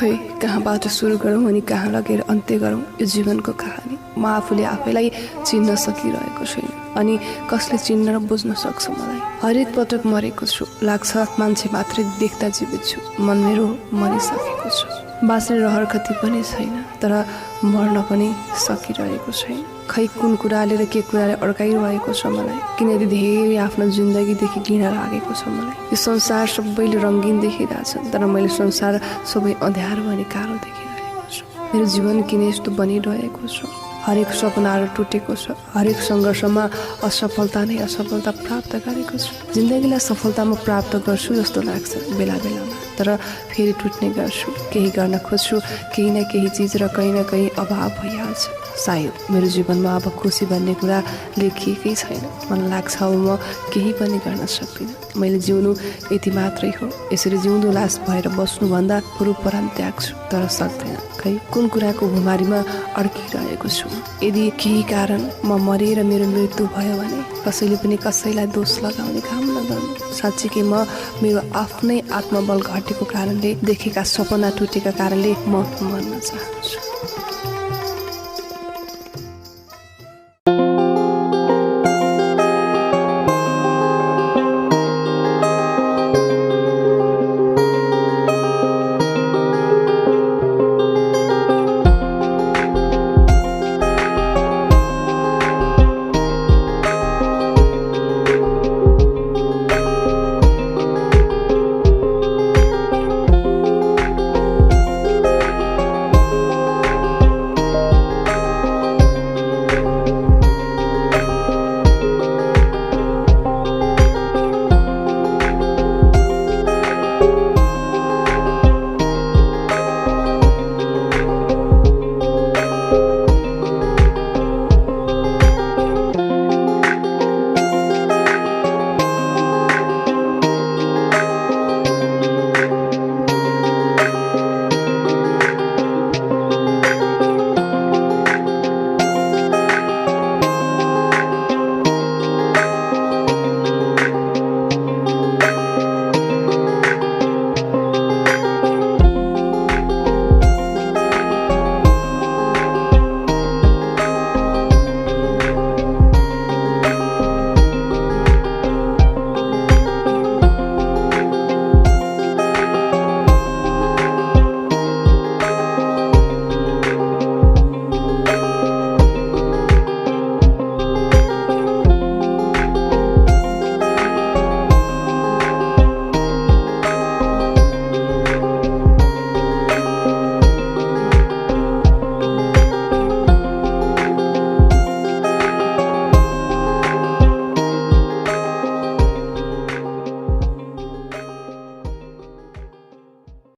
खै कहाँबाट सुरु गरौँ अनि कहाँ लगेर अन्त्य गरौँ यो जीवनको कहानी। म आफूले आफैलाई चिन्न सकिरहेको छैन अनि कसले चिन्न र बुझ्न सक्छ मलाई। हरेक पटक मरेको छु लाग्छ मान्छे मात्रै देख्दा जीवित छु, मन मेरो मरिसकेको छ। बाँच्ने रहर कति पनि छैन तर मर्न पनि सकिरहेको छैन। खै कुन कुराले र के कुराले अड्काइरहेको छ मलाई, किनकि धेरै आफ्नो जिन्दगीदेखि घृणा लागेको छ मलाई। यो संसार सबैले रङ्गीन देखिरहेछ तर मैले संसार सबै अँध्यारो अनि कालो देखिरहेको छु। मेरो जीवन किन यस्तो बनिरहेको छ? हरेक सपनाहरू टुटेको छ, हरेक सङ्घर्षमा असफलता नै असफलता प्राप्त गरेको छु। जिन्दगीलाई सफलतामा प्राप्त गर्छु जस्तो लाग्छ बेला बेलामा, तर फेरि टुट्ने गर्छु। केही गर्न खोज्छु, केही न केही चिज र कहीँ न कहीँ अभाव भइहाल्छ। सायद मेरो जीवनमा अब खुसी भन्ने कुरा लेखिएकै छैन। मलाई लाग्छ अब म केही पनि गर्न सक्दिनँ। मैले जिउनु यति मात्रै हो, यसरी जिउँदो लास भएर बस्नुभन्दा बरु प्राण त्याग्छु तर सक्दैन। खै कुन कुराको भुमारीमा अड्किरहेको छु? यदि केही कारण म मरेर मेरो मृत्यु भयो भने कसैले पनि कसैलाई दोष लगाउने काम नगर्नु। साँच्चीकै म मेरो आफ्नै आत्मबल घटेको कारणले, देखेका सपना टुटेका कारणले म मर्न चाहन्छु।